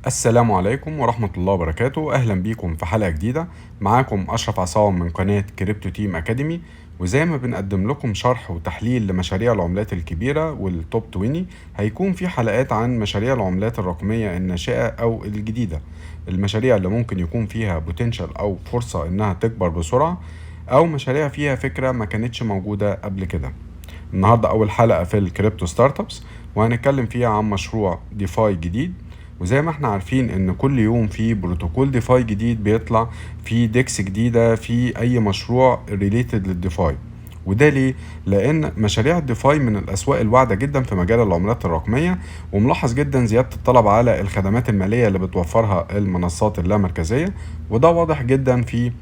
السلام عليكم ورحمة الله وبركاته. أهلا بيكم في حلقة جديدة. معاكم أشرف عصام من قناة كريبتو تيم أكاديمي، وزي ما بنقدم لكم شرح وتحليل لمشاريع العملات الكبيرة والتوب 20، هيكون في حلقات عن مشاريع العملات الرقمية الناشئة أو الجديدة، المشاريع اللي ممكن يكون فيها بوتنشال أو فرصة إنها تكبر بسرعة، أو مشاريع فيها فكرة ما كانتش موجودة قبل كده. النهاردة أول حلقة في الكريبتو ستارت ابس، وهنتكلم فيها عن مشروع ديفاي جديد. وزي ما احنا عارفين ان كل يوم في بروتوكول ديفاي جديد بيطلع، في ديكس جديدة في اي مشروع ريليتد للديفاي. وده ليه؟ لان مشاريع الديفاي من الاسواق الواعدة جدا في مجال العملات الرقمية، وملاحظ جدا زيادة الطلب على الخدمات المالية اللي بتوفرها المنصات اللامركزية. وده واضح جدا في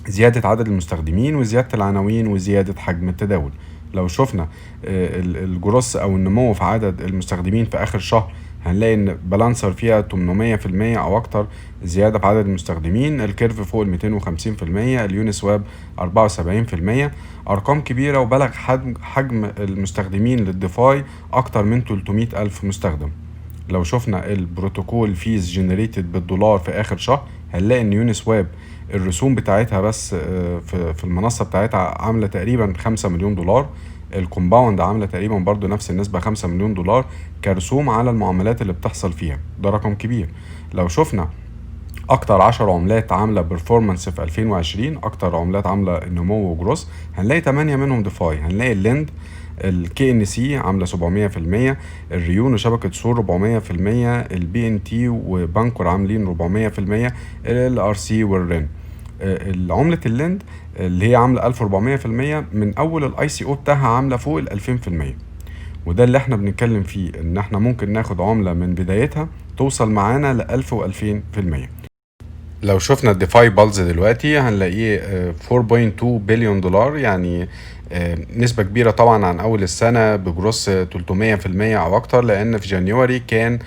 زيادة عدد المستخدمين وزيادة العناوين وزيادة حجم التداول. لو شفنا الجروس أو النمو في عدد المستخدمين في آخر شهر، هنلاقي إن بالانسر فيها 800% أو أكتر زيادة في عدد المستخدمين، الكيرف فوق 250%، اليونيسواب 74%. أرقام كبيرة، وبلغ حجم المستخدمين للديفاي أكتر من 300 ألف مستخدم. لو شفنا البروتوكول فيز جنريتد بالدولار في اخر شهر، هنلاقي ان يونس واب الرسوم بتاعتها بس في المنصة بتاعتها عاملة تقريبا 5 مليون دولار. الكومباوند عاملة تقريبا برضو نفس النسبة 5 مليون دولار كرسوم على المعاملات اللي بتحصل فيها. ده رقم كبير. لو شفنا اكتر 10 عملات عامله بيرفورمانس في 2020، اكتر عملات عامله نمو وجروس، هنلاقي 8 منهم ديفاي. هنلاقي الليند، الكي ان سي عامله 700%، الريون وشبكه سور 400%، البي ان تي وبانكور عاملين 400%، ال ار سي والرين. العمله الليند اللي هي عامله 1400% من اول الاي سي او بتاعها عامله فوق ال 2000%. وده اللي احنا بنتكلم فيه، ان احنا ممكن ناخد عمله من بدايتها توصل معانا ل 1000 و2000%. لو شفنا الديفاي بالز دلوقتي هنلاقيه 4.2 بليون دولار، يعني نسبة كبيرة طبعا عن أول السنة بجروس 300% أو أكتر، لأن في جانيوري كان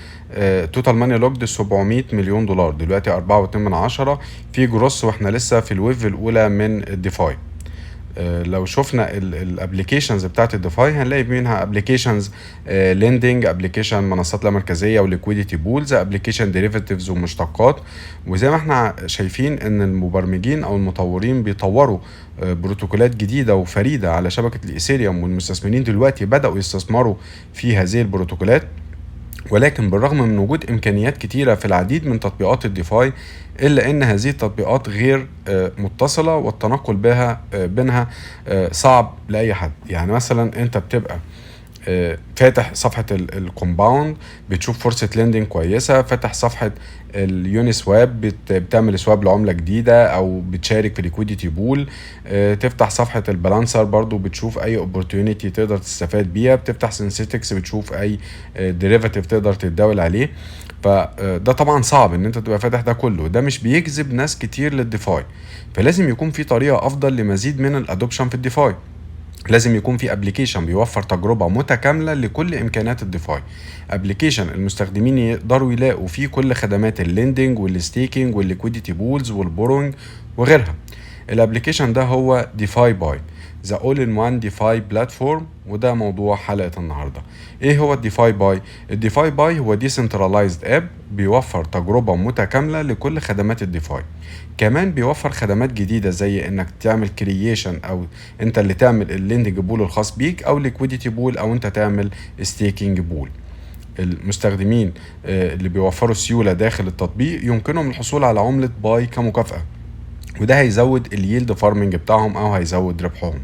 توتال ماني لوجد 700 مليون دولار، دلوقتي 4.2 في جروس، وإحنا لسه في الويف الأولى من الديفاي. لو شفنا الابلكيشنز بتاعت الديفاي، هنلاقي منها ابلكيشنز ليندنج، ابلكيشن منصات لا مركزيه وليكويديتي بولز، ابلكيشن ديريفاتيفز ومشتقات. وزي ما احنا شايفين ان المبرمجين او المطورين بيطوروا بروتوكولات جديده وفريده على شبكه الايثيريوم، والمستثمرين دلوقتي بداوا يستثمروا في هذه البروتوكولات. ولكن بالرغم من وجود إمكانيات كتيرة في العديد من تطبيقات الديفاي، إلا أن هذه التطبيقات غير متصلة، والتنقل بها بينها صعب لأي حد. يعني مثلا أنت بتبقى فاتح صفحة الكومباوند، بتشوف فرصة ليندنج كويسة، فاتح صفحة اليوني سواب، بتعمل سواب لعملة جديدة أو بتشارك في ليكويديتي بول. تفتح صفحة البالانسر برضو، بتشوف أي اوبورتيونيتي تقدر تستفاد بيها. بتفتح سينثيتكس، بتشوف أي ديريفاتيف تقدر تتداول عليه. فده طبعا صعب ان انت تبقى فاتح ده كله، ده مش بيجذب ناس كتير للديفاي. فلازم يكون في طريقة افضل لمزيد من الادوبشن في الديفاي. لازم يكون في ابلكيشن بيوفر تجربة متكاملة لكل امكانيات الديفاي، ابلكيشن المستخدمين يقدروا يلاقوا فيه كل خدمات الليندنج والستيكينج والليكويديتي بولز والبوروينج وغيرها. الابلكيشن ده هو ديفاي باي، ذا اول ان وان ديفاي بلاتفورم، وده موضوع حلقة النهاردة. ايه هو الديفاي باي؟ الديفاي باي هو ديسنترلايزد اب بيوفر تجربة متكاملة لكل خدمات الديفاي. كمان بيوفر خدمات جديدة زي انك تعمل كرييشن، او انت اللي تعمل الليندنج بول الخاص بيك، او ليكويديتي بول، او انت تعمل ستيكينج بول. المستخدمين اللي بيوفروا سيولة داخل التطبيق يمكنهم الحصول على عملة باي كمكافأة، وده هيزود اليلد فارمنج بتاعهم او هيزود ربحهم.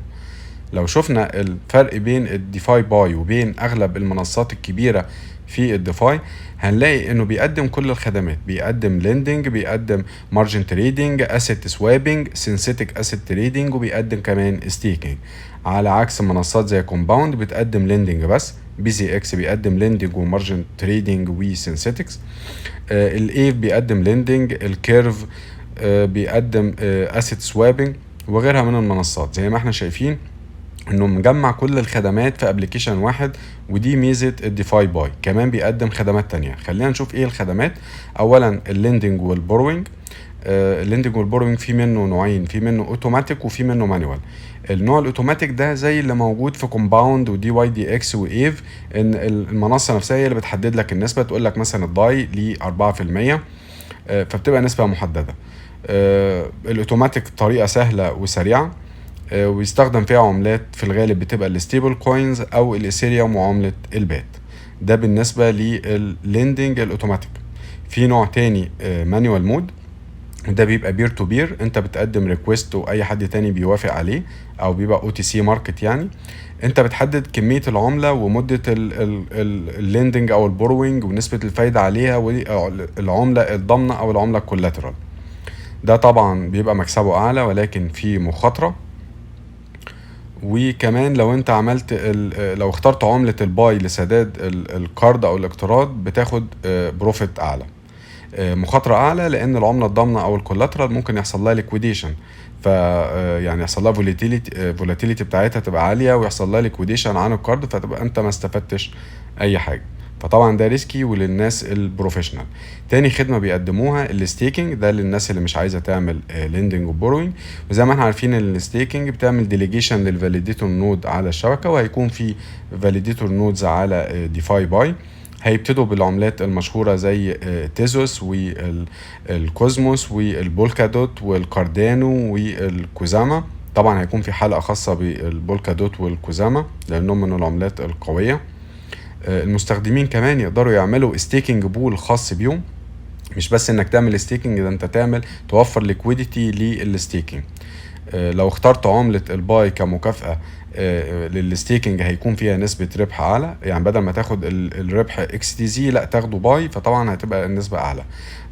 لو شفنا الفرق بين الديفاي باي وبين اغلب المنصات الكبيرة في الديفاي، هنلاقي انه بيقدم كل الخدمات، بيقدم ليندنج، بيقدم مارجن تريدنج، اسيت سوابنج، سينثيتك اسيت تريدنج، وبيقدم كمان ستيكينج. على عكس منصات زي كومباوند بتقدم ليندنج بس، بي زي اكس بيقدم ليندنج ومارجن تريدنج وسينثيتكس، الايف بيقدم ليندنج، الكيرف بيقدم اسيت سوابنج، وغيرها من المنصات. زي ما احنا شايفين انه مجمع كل الخدمات في ابلكيشن واحد، ودي ميزة الديفاي باي. كمان بيقدم خدمات تانية. خلينا نشوف ايه الخدمات. اولا الليندنج والبوروينج، الليندنج والبوروينج في منه نوعين، في منه اوتوماتيك وفي منه مانوال. النوع الاوتوماتيك ده زي اللي موجود في كومباوند ودي واي دي اكس وايف، ان المنصه نفسها هي اللي بتحدد لك النسبه، تقول لك مثلا الداي ل 4%، فبتبقى نسبه محدده. الاوتوماتيك طريقه سهله وسريعه، ويستخدم فيها عملات في الغالب بتبقى الستيبل كوينز او الاثيريوم وعمله البات. ده بالنسبه للليندنج الاوتوماتيك. في نوع تاني مانيوال مود، ده بيبقى بير تو بير، انت بتقدم ريكويست واي حد تاني بيوافق عليه، او بيبقى او تي سي ماركت. يعني انت بتحدد كميه العمله ومده الليندنج او البوروينج ونسبه الفايده عليها والعمله الضامنه او العمله الكولاترال. ده طبعا بيبقى مكسبه اعلى ولكن في مخاطره. وكمان لو انت عملت لو اخترت عمله الباي لسداد الكارد او الاقتراض بتاخد بروفيت اعلى، مخاطره اعلى، لان العمله الضامنه او الكولاترال ممكن يحصل لها ليكويديشن، ف يعني يحصل لها فولاتيليتي بتاعتها تبقى عاليه ويحصل لها ليكويديشن عن الكارد، فتبقى انت ما استفدتش اي حاجه. فطبعا ده ريسكي وللناس البروفيشنال. تاني خدمه بيقدموها الستيكنج، ده للناس اللي مش عايزه تعمل ليندنج وبوروينج. وزي ما احنا عارفين ان الستيكنج بتعمل ديليجيشن للفاليديتور نود على الشبكه، وهيكون في فاليديتور نودز على ديفاي باي. هيبتدوا بالعملات المشهورة زي تيزوس والكوزموس والبولكادوت والكاردانو والكوزاما. طبعا هيكون في حلقة خاصة بالبولكادوت والكوزاما لأنهم من العملات القوية. المستخدمين كمان يقدروا يعملوا ستيكنج بول خاص بيهم، مش بس انك تعمل ستيكنج، ده انت تعمل توفر ليكويديتي للستيكنج. لو اخترت عملة الباي كمكافأة للستيكنج هيكون فيها نسبة ربح أعلى، يعني بدل ما تاخد الربح اكس تي زي لا تاخده باي، فطبعا هتبقى النسبة أعلى.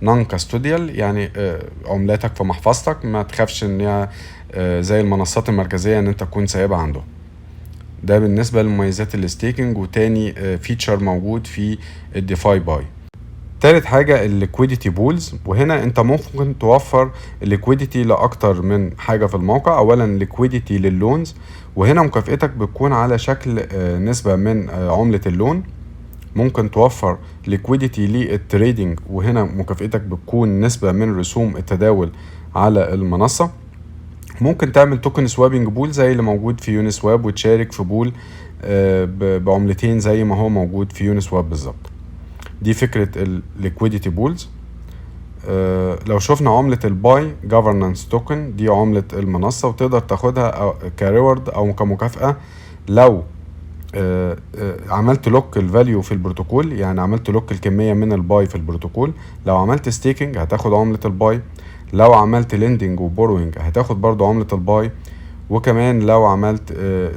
نون كاستوديال، يعني عملاتك في محفظتك، ما تخافش ان هي زي المنصات المركزية ان انت تكون سايبها عندهم. ده بالنسبة لمميزات الستيكنج، وتاني فيتشر موجود في الديفاي باي. تالت حاجة الليكويديتي بولز، وهنا انت ممكن توفر الليكويديتي لأكتر من حاجة في الموقع. اولا ليكويديتي لللونز، وهنا مكافئتك بتكون على شكل نسبة من عملة اللون. ممكن توفر ليكويديتي للتريدينج، وهنا مكافئتك بتكون نسبة من رسوم التداول على المنصة. ممكن تعمل توكن سوابنج بول زي اللي موجود في يوني سواب، وتشارك في بول بعملتين زي ما هو موجود في يوني سواب بالظبط. دي فكرة الليكويديتي بولز. لو شفنا عملة الباي جوفرنانس توكن، دي عملة المنصة وتقدر تاخدها كريورد او كمكافأة لو عملت لوك الفاليو في البروتوكول، يعني عملت لوك الكمية من الباي في البروتوكول. لو عملت ستيكنج هتاخد عملة الباي، لو عملت ليندنج وبوروينج هتاخد برضو عملة الباي، وكمان لو عملت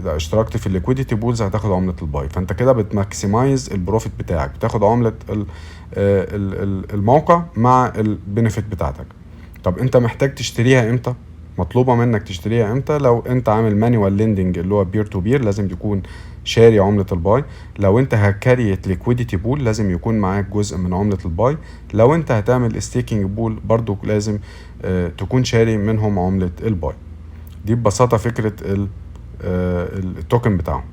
اشتركت في الليكويديتي بولز هتاخد عملة الباي. فانت كده بتماكسمايز البروفيت بتاعك، بتاخد عملة الموقع مع البنفيت بتاعتك. طب انت محتاج تشتريها امتى؟ مطلوبة منك تشتريها امتى؟ لو انت عامل مانيوال ليندنج اللي هو بير تو بير لازم يكون شاري عملة الباي. لو انت هكريت ليكويديتي بول لازم يكون معاك جزء من عملة الباي. لو انت هتعمل ستيكينج بول برضو لازم تكون شاري منهم عملة الباي. دي ببساطة فكرة التوكن بتاعهم.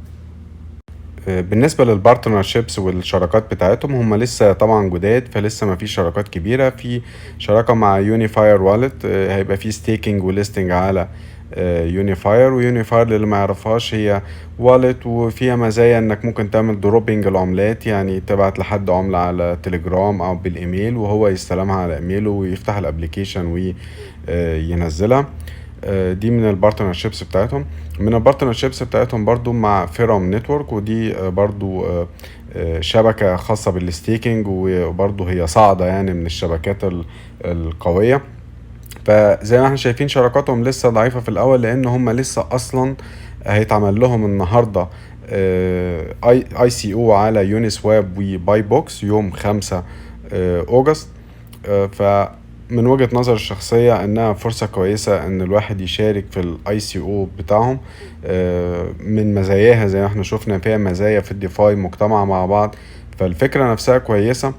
بالنسبة للبارتنرشيبس والشراكات بتاعتهم، هم لسه طبعا جداد، فلسه ما في شراكات كبيرة. في شراكة مع يونيفاير والت، هيبقى في ستيكينج وليستنج على يونيفاير. ويونيفاير اللي ما يعرفهاش هي والت، وفيها مزايا انك ممكن تعمل دروبينج العملات، يعني تبعت لحد عملة على تليجرام او بالايميل وهو يستلمها على ايميله ويفتح الابليكيشن وينزلها. دي من البارتنرشيبس بتاعتهم. من البارتنرشيبس بتاعتهم برضو مع فيرام نتورك، ودي برضو شبكة خاصة بالستيكينج، وبرضو هي صاعدة يعني من الشبكات القوية. فزي ما احنا شايفين شراكاتهم لسه ضعيفة في الأول، لأن هم لسه أصلا هيتعمل لهم النهاردة اي سي او على يوني سواب وباي بوكس يوم 5 أغسطس. من وجهة نظر الشخصية انها فرصة كويسة ان الواحد يشارك في الاي سي او بتاعهم. من مزاياها زي ما احنا شفنا فيها مزايا في الديفاي مجتمع مع بعض، فالفكرة نفسها كويسة.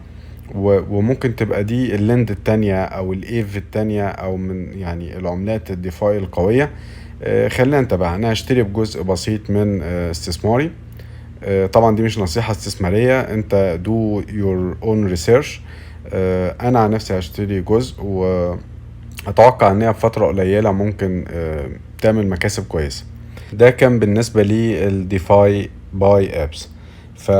وممكن تبقى دي الليند التانية او الايف التانية او من يعني العملات الديفاي القوية. خلينا نتابع. انا هشتري بجزء بسيط من استثماري. طبعا دي مش نصيحة استثمارية، انت do your own research. انا عن نفسي هشتري جزء اتوقع ان هي في فترة قليلة ممكن تعمل مكاسب كويسة. ده كان بالنسبة لي الديفاي باي ابس. ف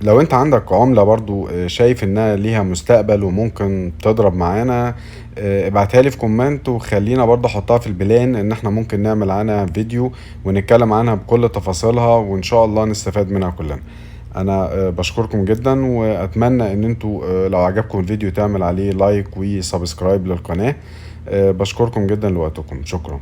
لو انت عندك عملة برضو شايف انها ليها مستقبل وممكن تضرب معانا، ابعتها لي في كومنت وخلينا برضو احطها في البلان ان احنا ممكن نعمل عنها فيديو ونتكلم عنها بكل تفاصيلها، وان شاء الله نستفاد منها كلنا. انا بشكركم جدا، واتمنى ان انتوا لو عجبكم الفيديو تعمل عليه لايك وسبسكرايب للقناة. بشكركم جدا لوقتكم، شكرا.